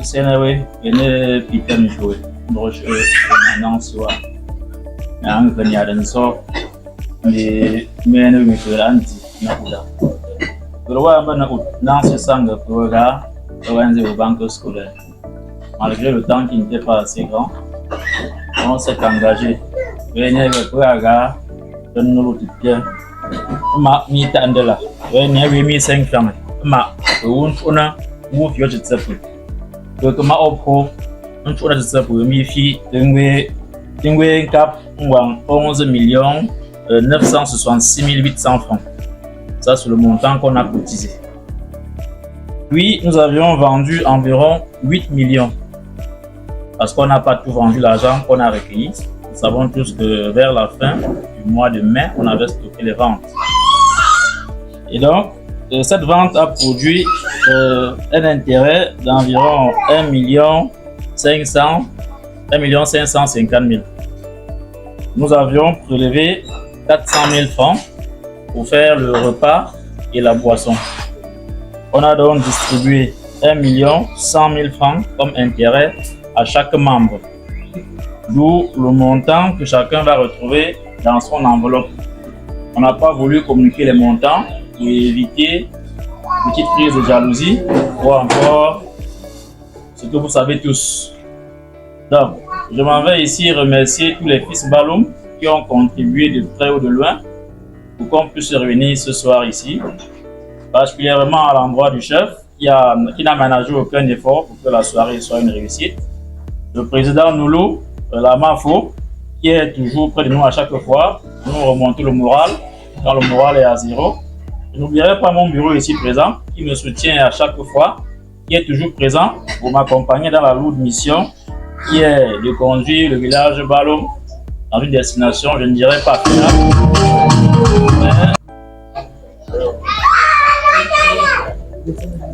Senawe ene pitan showe broche annonce wa ang ganyadan so ni mena mi anti na kuda wa bana dans ce sang programme au banque scolaire. Malgré le temps qui n'était pas assez grand, on s'est engagé venir le programme de nous le ma mi tandela venir 8500 ma on a mu fiye de tsafu donc ma oppo on tourne de tsafu mi fi dingwe cap 11 966 800 francs. Ça c'est le montant qu'on a cotisé. Puis nous avions vendu environ 8 millions parce qu'on n'a pas tout vendu l'argent qu'on a recueilli. Nous savons tous que vers la fin du mois de mai, on avait stocké les ventes. Et donc, cette vente a produit un intérêt d'environ 1 550 000. Nous avions prélevé 400 000 francs pour faire le repas et la boisson. On a donc distribué 1 100 000 francs comme intérêt à chaque membre, d'où le montant que chacun va retrouver dans son enveloppe. On n'a pas voulu communiquer les montants pour éviter une petite crise de jalousie ou encore ce que vous savez tous. Donc, je m'en vais ici remercier tous les fils Baloum qui ont contribué de près ou de loin pour qu'on puisse se réunir ce soir ici, particulièrement à l'endroit du chef qui n'a ménagé aucun effort pour que la soirée soit une réussite. Le président Noulou, la MAFO, qui est toujours près de nous à chaque fois, nous remontons le moral quand le moral est à zéro. Je n'oublierai pas mon bureau ici présent, qui me soutient à chaque fois, qui est toujours présent pour m'accompagner dans la lourde mission, qui est de conduire le village Baloum dans une destination, je ne dirais pas finale,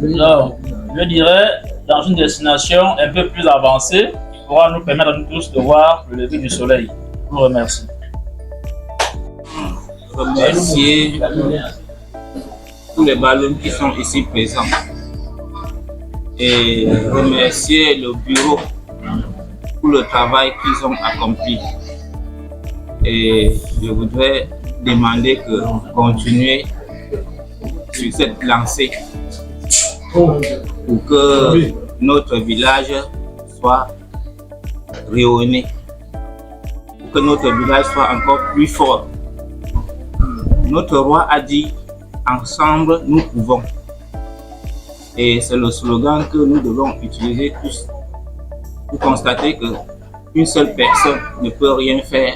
mais alors, je dirais dans une destination un peu plus avancée, qui pourra nous permettre à nous tous de voir le lever du soleil. Je vous remercie. Remercier tous les Baloum qui sont ici présents et remercier le bureau pour le travail qu'ils ont accompli. Et je voudrais demander que continuer sur cette lancée pour que notre village soit rayonné, pour que notre village soit encore plus fort. Notre roi a dit « Ensemble, nous pouvons ». Et c'est le slogan que nous devons utiliser tous pour constater qu'une seule personne ne peut rien faire.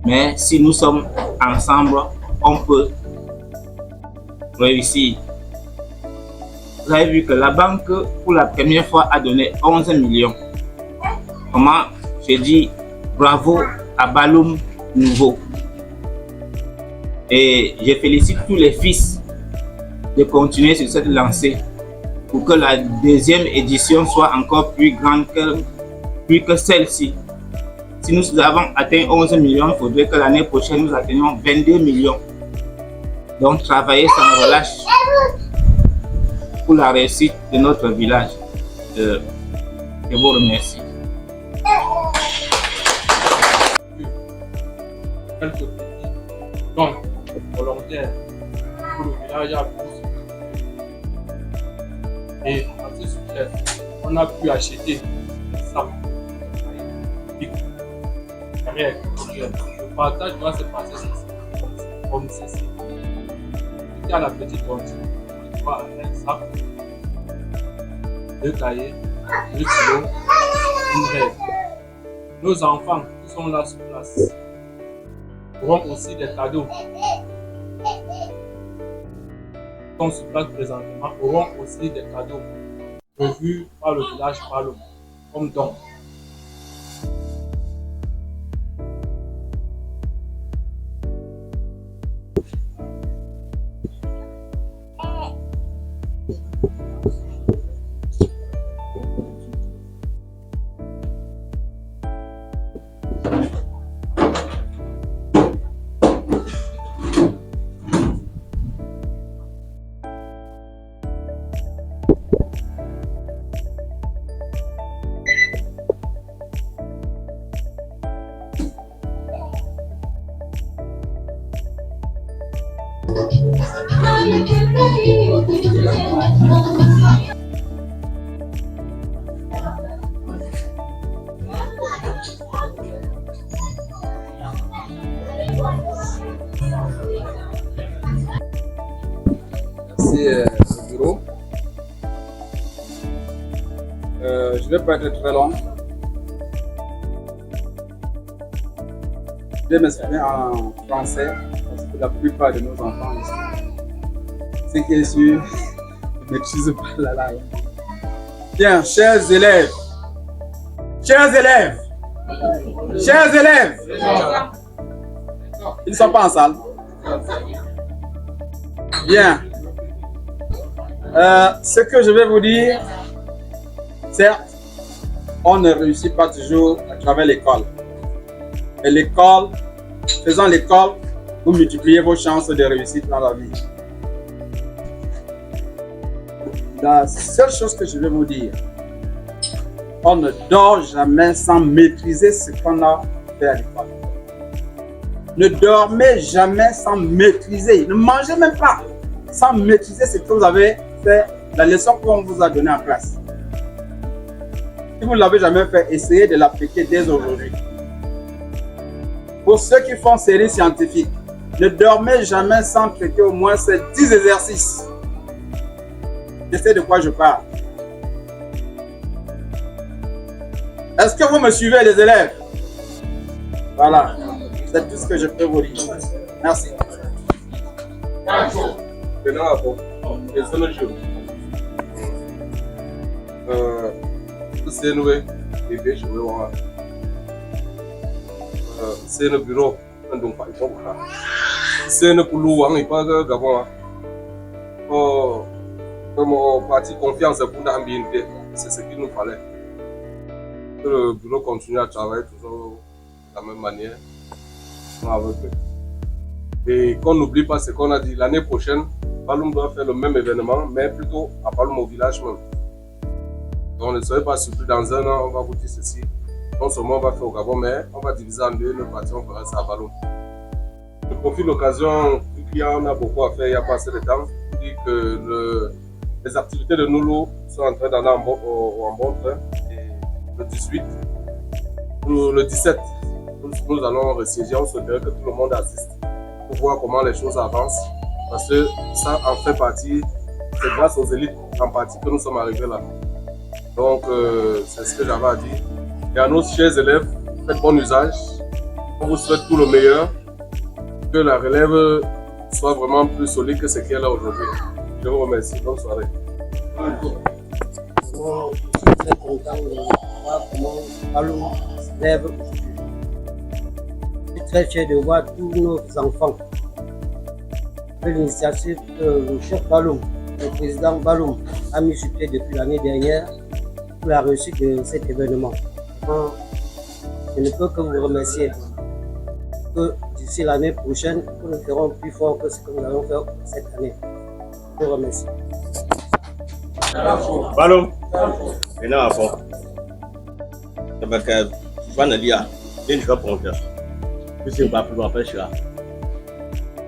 Mais si nous sommes ensemble, on peut réussir. Vous avez vu que la banque, pour la première fois, a donné 11 millions. Comment j'ai dit bravo à Baloum Nouveau. Et je félicite tous les fils de continuer sur cette lancée pour que la deuxième édition soit encore plus grande que celle-ci. Si nous avons atteint 11 millions, il faudrait que l'année prochaine nous atteignions 22 millions. Donc travailler sans relâche pour la réussite de notre village. Je vous remercie. Donc, volontaires pour le village à plus. Et à ce sujet, on a pu acheter ça. Le partage doit se passer comme ceci. Tu as la petite tontine, tu vois un sac, 2 cahiers, 2 stylos, une règle. Nos enfants qui sont là sur place auront aussi des cadeaux. Qui sont sur place présentement auront aussi des cadeaux prévus par le village Balum comme don. Merci le bureau. Je ne vais pas être très long. Je vais m'exprimer en français parce que la plupart de nos enfants ici, ce qui est sûr, ne maîtrisent pas la langue. Bien, chers élèves, ils ne sont pas en salle. Bien. Ce que je vais vous dire, certes, on ne réussit pas toujours à travers l'école. Mais l'école, faisant l'école, vous multipliez vos chances de réussite dans la vie. La seule chose que je vais vous dire, on ne dort jamais sans maîtriser ce qu'on a fait à l'école. Ne dormez jamais sans maîtriser. Ne mangez même pas sans maîtriser ce que vous avez fait, la leçon qu'on vous a donnée en classe. Si vous ne l'avez jamais fait, essayez de l'appliquer dès aujourd'hui. Pour ceux qui font série scientifique, ne dormez jamais sans traiter au moins ces 10 exercices. Je sais de quoi je parle. Est-ce que vous me suivez, les élèves? Voilà. C'est tout ce que je peux vous dire. Merci. C'est le bureau. C'est le boulot. Comme on partit confiance pour l'ambiance, c'est ce qu'il nous fallait. Que le bureau continue à travailler toujours de la même manière. Et qu'on n'oublie pas ce qu'on a dit, l'année prochaine, Balum doit faire le même événement, mais plutôt à Balum au village même. Donc ne soyez pas surpris, dans un an, on va vous dire ceci. Non seulement on va faire au Gabon, mais on va diviser en deux, le parti, on fera ça à Balum. Je profite de l'occasion, vu qu'il y en a beaucoup à faire, il n'y a pas assez de temps, pour dire que les activités de Noulou sont en train d'aller en bon train. Et le 18, le 17, nous allons resiéger, on souhaiterait que tout le monde assiste pour voir comment les choses avancent. Parce que ça en fait partie, c'est grâce aux élites en partie que nous sommes arrivés là. Donc c'est ce que j'avais à dire. Et à nos chers élèves, faites bon usage. On vous souhaite tout le meilleur. Que la relève soit vraiment plus solide que ce qu'elle est là aujourd'hui. Je vous remercie. Bonne soirée. Je suis très content de voir comment Balum se lève aujourd'hui. Je suis très fier de voir tous nos enfants. L'initiative que le chef Balum, le président Balum, a mis sur pied depuis l'année dernière pour la réussite de cet événement. Je ne peux que vous remercier. Que d'ici l'année prochaine, nous le ferons plus fort que ce que nous allons faire cette année. Je vous remercie. Balum, ina afọ tabaka bana dia yin ka ponta bisi ba fu ba fa shiga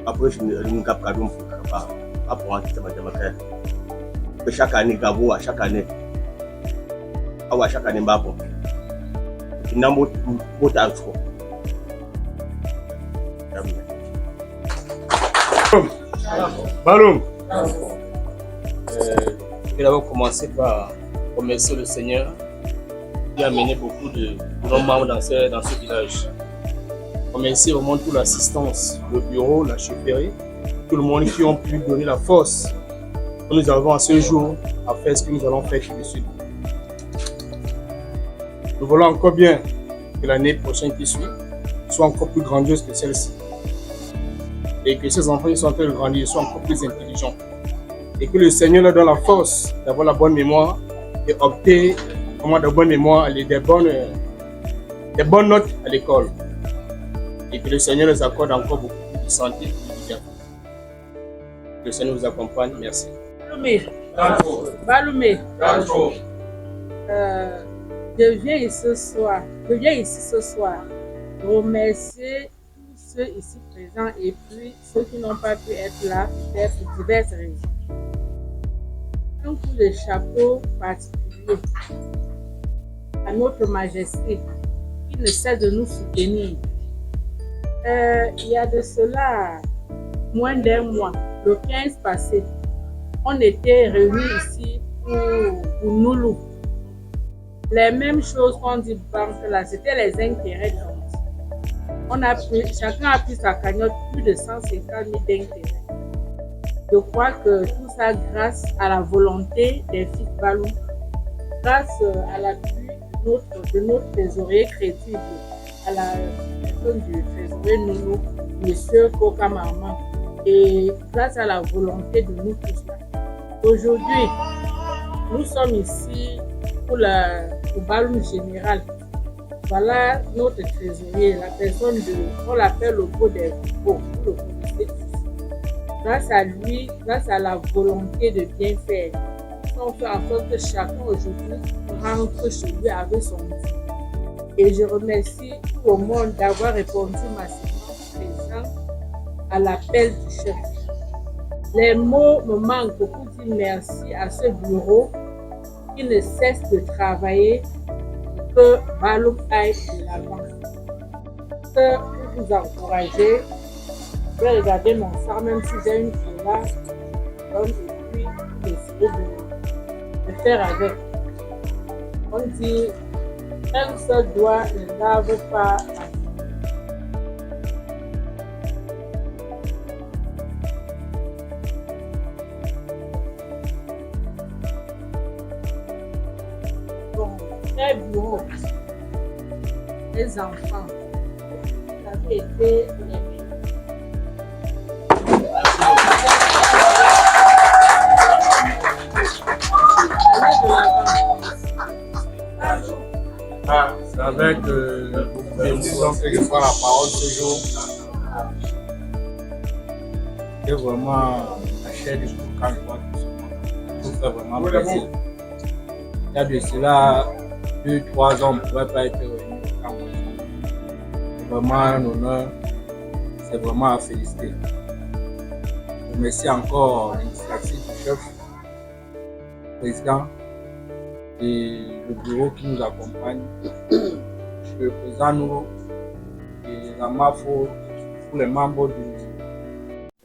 Après, je me cap cadeau pour pas apprendre ça madame. Chaque année, chaque année. À chaque année, bon. Il n'a pas de trop. Baloum. Je vais d'abord commencer par remercier le Seigneur qui a amené beaucoup de membres dans ce village. Remercier vraiment toute l'assistance, le bureau, la chefferie, tout le monde qui ont pu donner la force que nous avons à ce jour à faire ce que nous allons faire tout de suite. Nous voulons encore bien que l'année prochaine qui suit soit encore plus grandiose que celle-ci. Et que ces enfants qui sont en train de grandir soient encore plus intelligents. Et que le Seigneur leur donne la force d'avoir la bonne mémoire et opter vraiment de bonne mémoire, des bonnes notes à l'école. Et que le Seigneur les accorde encore beaucoup plus de santé et de bien. Que le Seigneur vous accompagne. Merci. Baloumé. Je viens ici ce soir remercier tous ceux ici présents et puis ceux qui n'ont pas pu être là pour diverses raisons. Un coup de chapeau particulier à notre Majesté qui ne cesse de nous soutenir. Il y a de cela moins d'un mois, le 15 passé, on était réunis ici pour Noulou. Les mêmes choses qu'on dit banque là, c'était les intérêts compte. Chacun a pris sa cagnotte, plus de 150 000 d'intérêts. Je crois que tout ça grâce à la volonté des fils Baloum, grâce à l'appui de notre trésorier crédible, à la personne du trésorier Noulou, M. Koka Marman, et grâce à la volonté de nous tous. Aujourd'hui, nous sommes ici pour Baloum général. Voilà notre trésorier, la personne on l'appelle le beau des beaux, pour le connaître. Grâce à lui, grâce à la volonté de bien faire, on fait en sorte que chacun aujourd'hui rentre chez lui avec son vie. Et je remercie tout le monde d'avoir répondu massivement présent à l'appel du chef. Les mots me manquent pour dire merci à ce bureau qui ne cesse de travailler pour que Baloum aille de l'avant. Pour vous encourager, je vais regarder mon sang, même si j'ai une là, et puis essayer de faire avec. On dit, un seul doigt ne lave pas assez. Très bureau, les enfants, ça avait été les C'est avec beaucoup d'émotion que je prends la parole ce jour. C'est vraiment la chair du jour quand je vois tout ça. Ça fait vraiment plaisir. Il y a de cela 2-3 ans, on ne pourrait pas être réunis au Cameroun. C'est vraiment un honneur, c'est vraiment à féliciter. Je remercie encore l'initiative du chef, le président et le bureau qui nous accompagne, le président nous et la MAFO, tous les membres de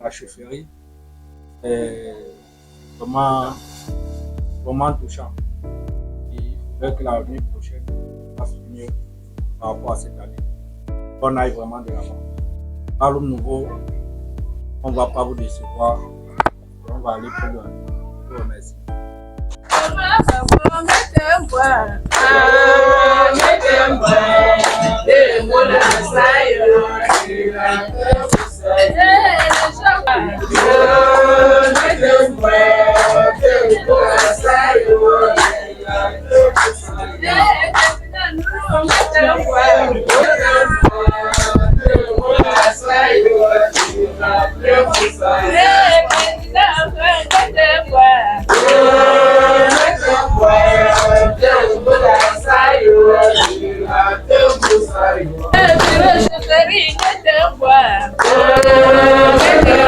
la chefferie. C'est vraiment touchant. Il faudrait que l'année prochaine fasse mieux par rapport à cette année. On aille vraiment de l'avant. Baloum nouveau, on ne va pas vous décevoir. On va aller plus loin. Je vous remercie. Hey,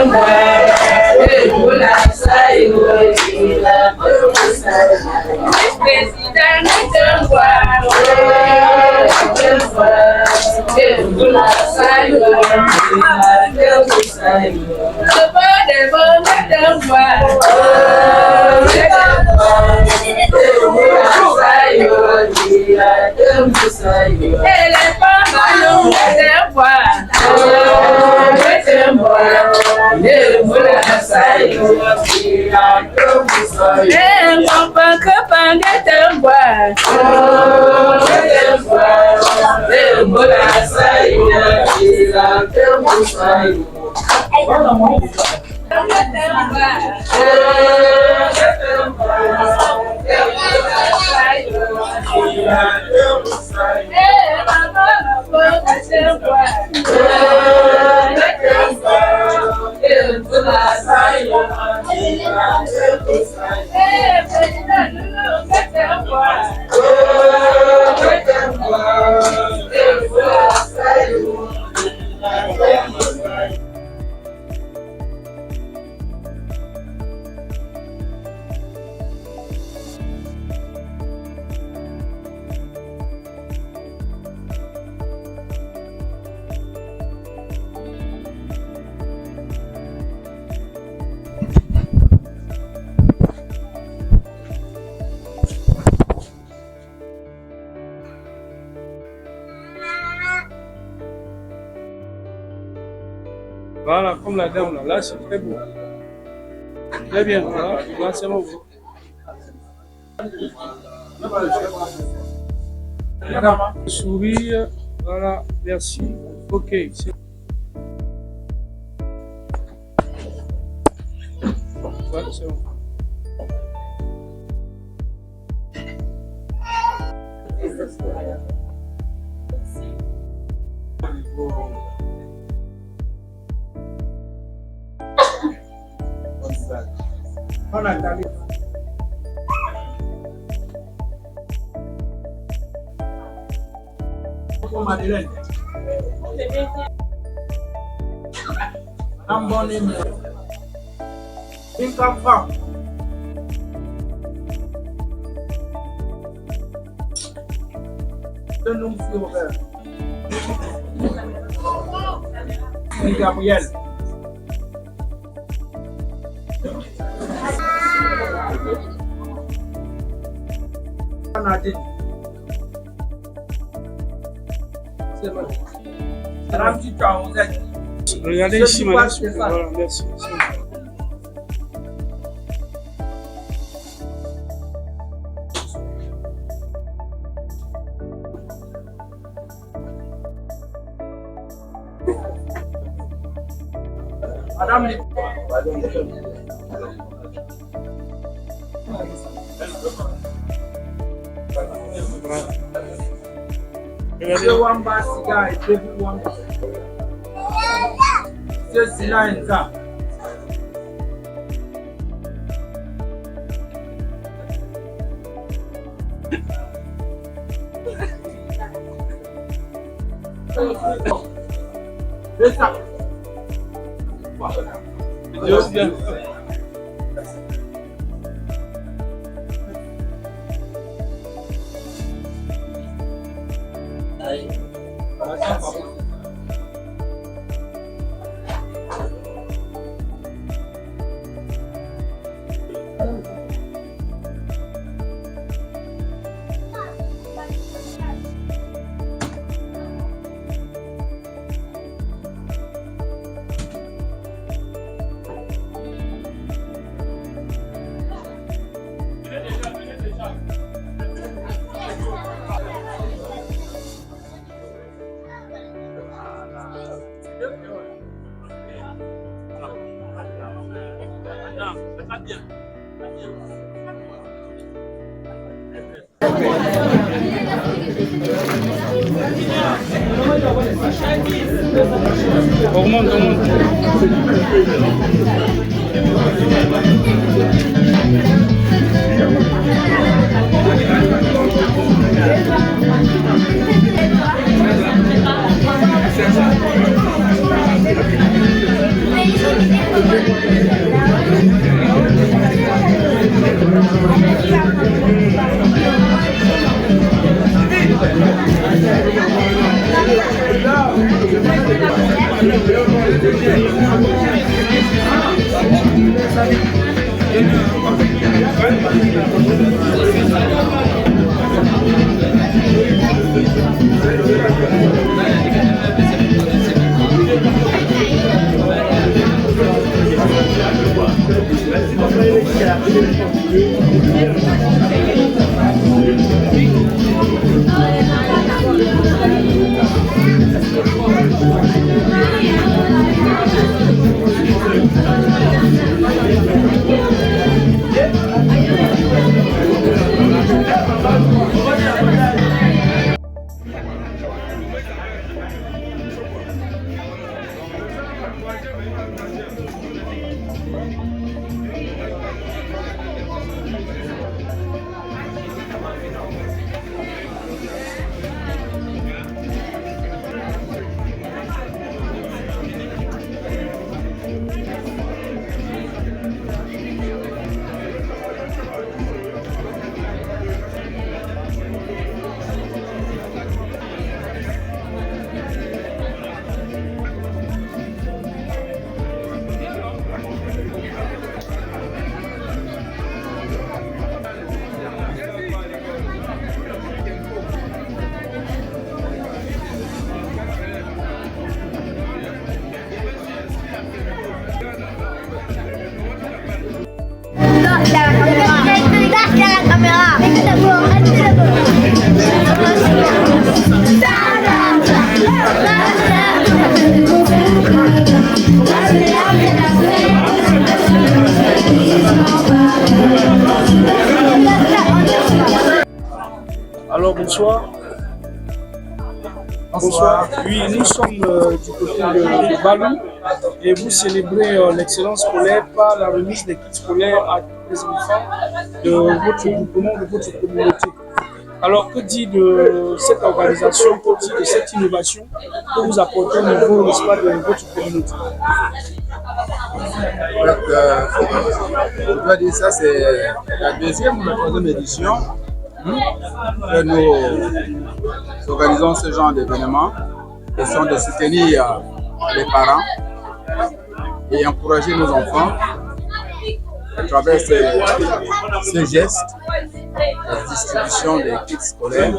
Voilà, comme la dame là, là c'est très beau. Très bien, voilà, là c'est bon. Sourire, voilà, merci. Ok, c'est voilà, c'est bon. Madeleine. I'm born in Income. Le nom Gabriel. Regardez ici, madame. Voilà, merci. Madame, Augmente, Thank you. Alors bonsoir. Bonsoir. Oui, nous sommes du côté de Balou et vous célébrez l'excellence scolaire par la remise des kits scolaires à tous les enfants de votre groupement, de votre communauté. Alors, que dit de cette organisation, que dit de cette innovation que vous apportez au niveau, n'est-ce pas, de votre communauté? Je dois dire ça, c'est la deuxième ou la troisième édition que nous organisons ce genre d'événements, qui sont de soutenir les parents et encourager nos enfants à travers ces gestes, la distribution des kits scolaires.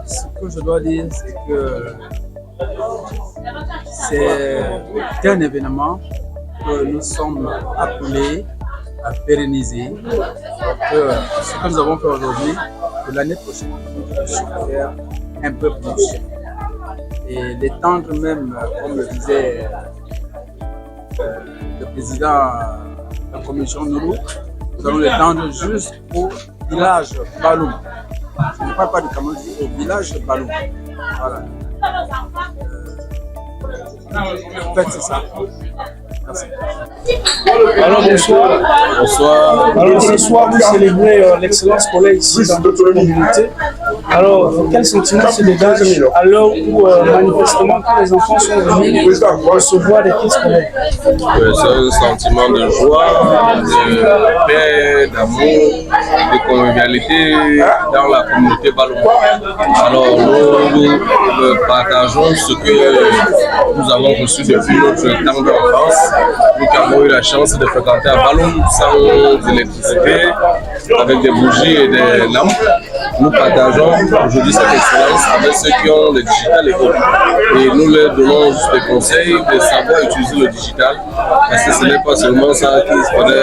Ce que je dois dire, c'est que c'est un événement que nous sommes appelés à pérenniser. Ce que nous avons fait aujourd'hui, que l'année prochaine, nous puissions faire un peu plus. Et l'étendre même, comme le disait le président de la commission Nourou, nous allons l'étendre jusqu'au village Balou. Je ne parle pas du Cameroun, au village Balou. Voilà. En fait, c'est ça. Merci. Alors bonsoir. Bonsoir. Alors ce soir, vous célébrez l'excellence scolaire ici dans notre communauté. Alors, quel sentiment se dégage à l'heure où manifestement tous les enfants sont venus recevoir des kits scolaires? C'est un sentiment de joie, de paix, d'amour, de convivialité dans la communauté Balou. Alors nous partageons ce que nous avons reçu depuis notre temps d'enfance. Nous qui avons eu la chance de fréquenter à Balou sans électricité, avec des bougies et des lampes. Nous partageons aujourd'hui cette excellence avec ceux qui ont le digital et autres. Et nous leur donnons juste des conseils de savoir utiliser le digital, parce que ce n'est pas seulement ça qui connaît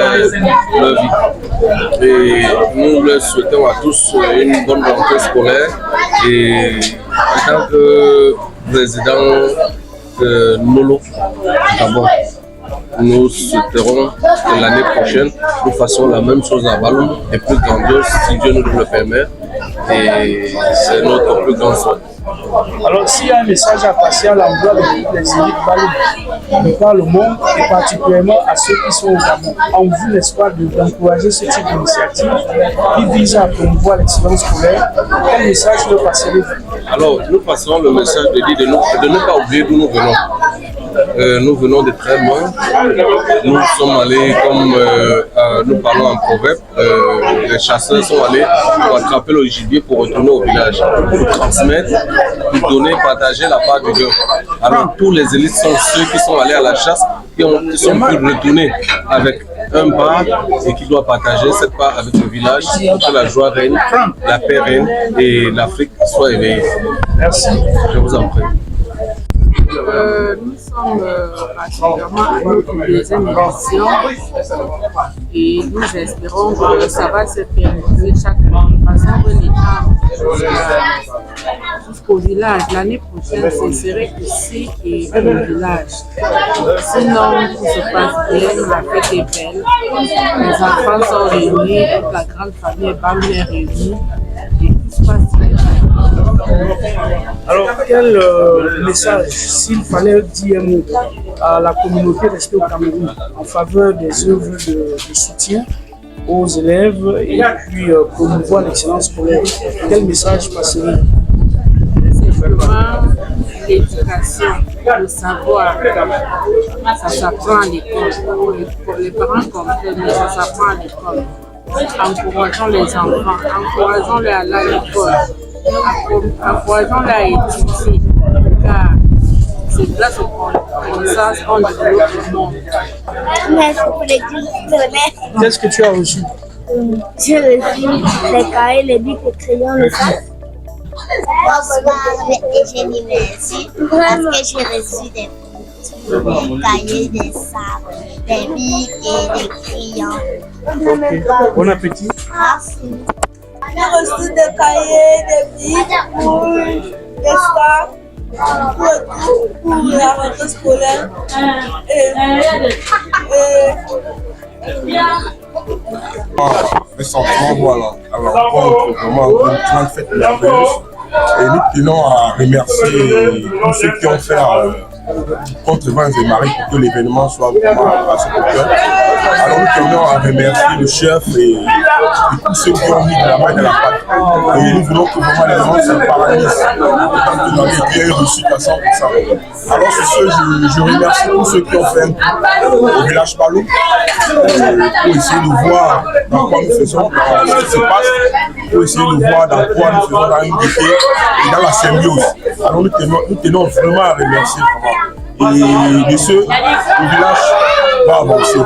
leur vie. Et nous leur souhaitons à tous une bonne rentrée scolaire. Et en tant que président de Nolo, d'abord, nous souhaiterons que l'année prochaine, nous fassions la même chose à Balou et plus grandiose, si Dieu nous le permet. Et c'est notre plus grand souhait. Alors, s'il y a un message à passer à l'endroit de toutes les élites Balou, de par le monde et particulièrement à ceux qui sont au Gabon, en vue, n'est-ce pas, d'encourager ce type d'initiative qui vise à promouvoir l'excellence scolaire, quel message leur passerez-vous? Alors, nous passons le message de dire de ne pas oublier d'où nous venons. Nous venons de très loin. Nous sommes allés, comme nous parlons en proverbe, les chasseurs sont allés pour attraper le gibier pour retourner au village, pour transmettre, pour donner, partager la part du gain. Alors tous les élites sont ceux qui sont allés à la chasse, qui sont pu retourner avec un part et qui doit partager cette part avec le village pour que la joie règne, la paix règne et l'Afrique soit éveillée. Merci. Je vous en prie. Nous sommes particulièrement à notre deuxième édition et nous espérons que ça va se pérenniser chaque année parce que l'État jusqu'au village. L'année prochaine, ce serait ici et au village. Sinon, tout se passe bien, la fête est belle, les enfants sont réunis, toute la grande famille est réunie et tout se passe bien. Alors, quel message, s'il fallait dire un mot à la communauté restée au Cameroun en faveur des œuvres de soutien aux élèves et puis promouvoir l'excellence scolaire, quel message passerait? Simplement l'éducation, le savoir, ça s'apprend à l'école. Pour les parents comprennent, mais ça s'apprend à l'école. Encourageons les enfants, encourageons-les à aller à l'école, encourageons-les à étudier, car c'est grâce au connaissance qu'on développe le monde. Merci pour l'éducation. Qu'est-ce que tu as reçu? J'ai reçu les cahiers, les bics, les crayons, le sac. Bonsoir et je dis merci parce que j'ai reçu des cahiers, des sacs, des bics et des crayons. Okay. Bon appétit. Merci. J'ai reçu des cahiers, des bics, des sacs, pour la rentrée scolaire. Les sentiments, voilà. Alors, vraiment une grande fête merveilleuse. Et nous tenons à remercier tous ceux qui ont fait contre vents et marées pour que l'événement soit vraiment à ce cœur. Alors nous tenons à remercier le chef et tous ceux qui ont mis de la main dans la pâte. Et nous voulons que vraiment les gens se paralysent. Dans les biens reçus à 100%. Alors sur ce, je remercie tous ceux qui ont fait un coup au village Balou pour essayer de voir dans quoi nous faisons, dans ce qui se passe, pour essayer de voir dans quoi nous faisons dans une unité et dans la symbiose. Alors nous tenons vraiment à remercier vraiment. Et de ce, le village va avancer.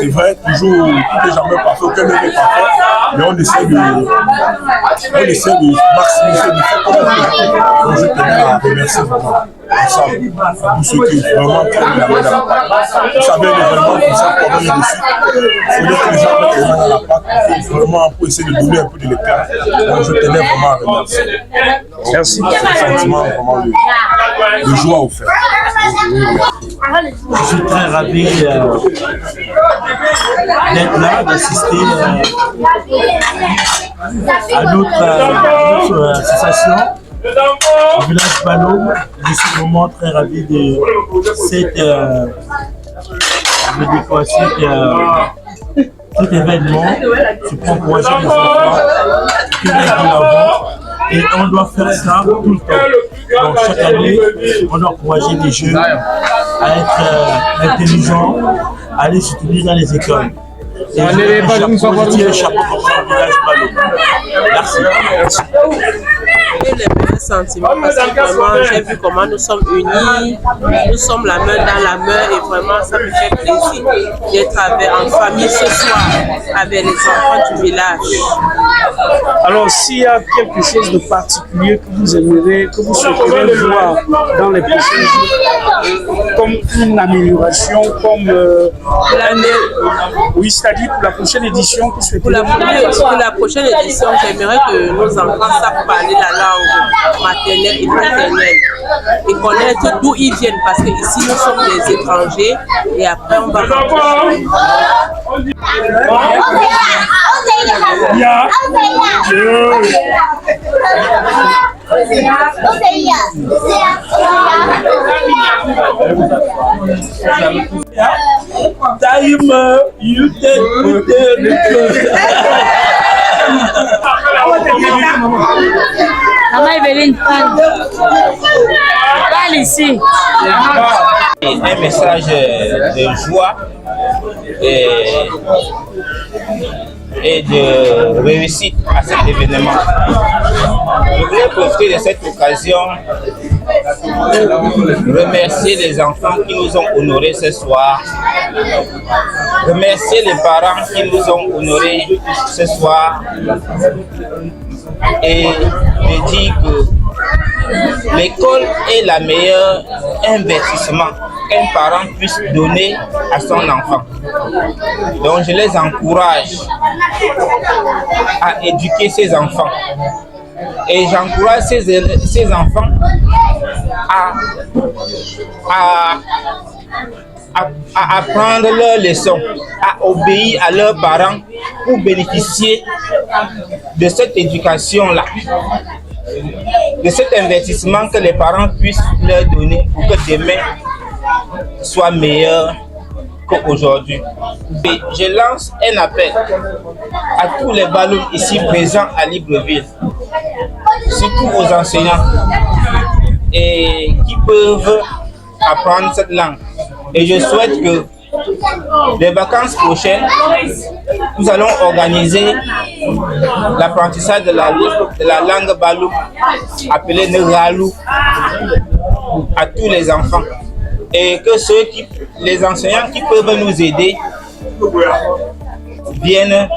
C'est vrai, toujours, tout n'est jamais parfait, aucun n'est parfait, mais on essaie de maximiser, de faire comme on peut. Donc je tenais à remercier vraiment ensemble à tous ceux qui vraiment prennent la main dans la pâte. Vous savez, l'événement comme ça, comment il est reçu, il faut que les gens mettent les mains dans la pâte vraiment pour essayer de donner un peu de l'éclat. Donc je tenais vraiment à remercier. Merci. C'est un sentiment vraiment de joie au fait. Je suis très ravi d'être là, d'assister à notre association au village Balou. Je suis vraiment très ravi de cet événement qui prend encourager les enfants qui viennent de l'avant. Et on doit faire ça tout le temps. Donc chaque année, on doit encourager les jeunes à être intelligents, à aller soutenir dans les écoles. Et je tiens un chapeau pour le village Balou. Merci. Les meilleurs sentiments parce que vraiment j'ai vu comment nous sommes unis, nous sommes la main dans la main et vraiment ça me fait plaisir d'être en famille ce soir avec les enfants du village. Alors s'il y a quelque chose de particulier que vous aimeriez, que vous souhaiteriez voir dans les prochains jours, comme une amélioration, comme oui, c'est-à-dire pour la prochaine édition, que souhaitez-vous? Pour la prochaine édition, j'aimerais que nos enfants savent parler la langue maternelle et maternelle et connaître d'où ils viennent parce que ici nous sommes des étrangers et après on va you take Maman Evelyne, parle ici. Un message de joie et de réussite à cet événement. Je voulais profiter de cette occasion remercier les enfants qui nous ont honorés ce soir, remercier les parents qui nous ont honorés ce soir et de dire que l'école est le meilleur investissement qu'un parent puisse donner à son enfant. Donc je les encourage à éduquer ses enfants. Et j'encourage ces enfants à apprendre leurs leçons, à obéir à leurs parents pour bénéficier de cette éducation-là, de cet investissement que les parents puissent leur donner pour que demain soit meilleur qu'aujourd'hui. Et je lance un appel à tous les Baloum ici présents à Libreville, surtout aux enseignants et qui peuvent apprendre cette langue. Et je souhaite que les vacances prochaines, nous allons organiser l'apprentissage de la langue Baloum, appelée Nralou, à tous les enfants. Et que les enseignants qui peuvent nous aider viennent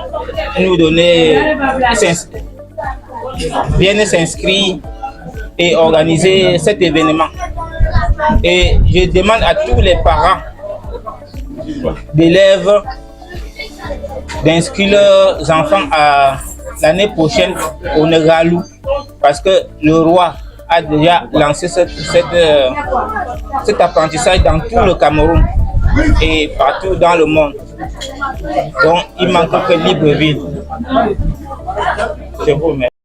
nous donner, viennent s'inscrire et organiser cet événement. Et je demande à tous les parents d'élèves d'inscrire leurs enfants à l'année prochaine au Nralou, parce que le roi a déjà lancé cet apprentissage dans tout le Cameroun et partout dans le monde. Donc il manque que Libreville. Je vous remercie.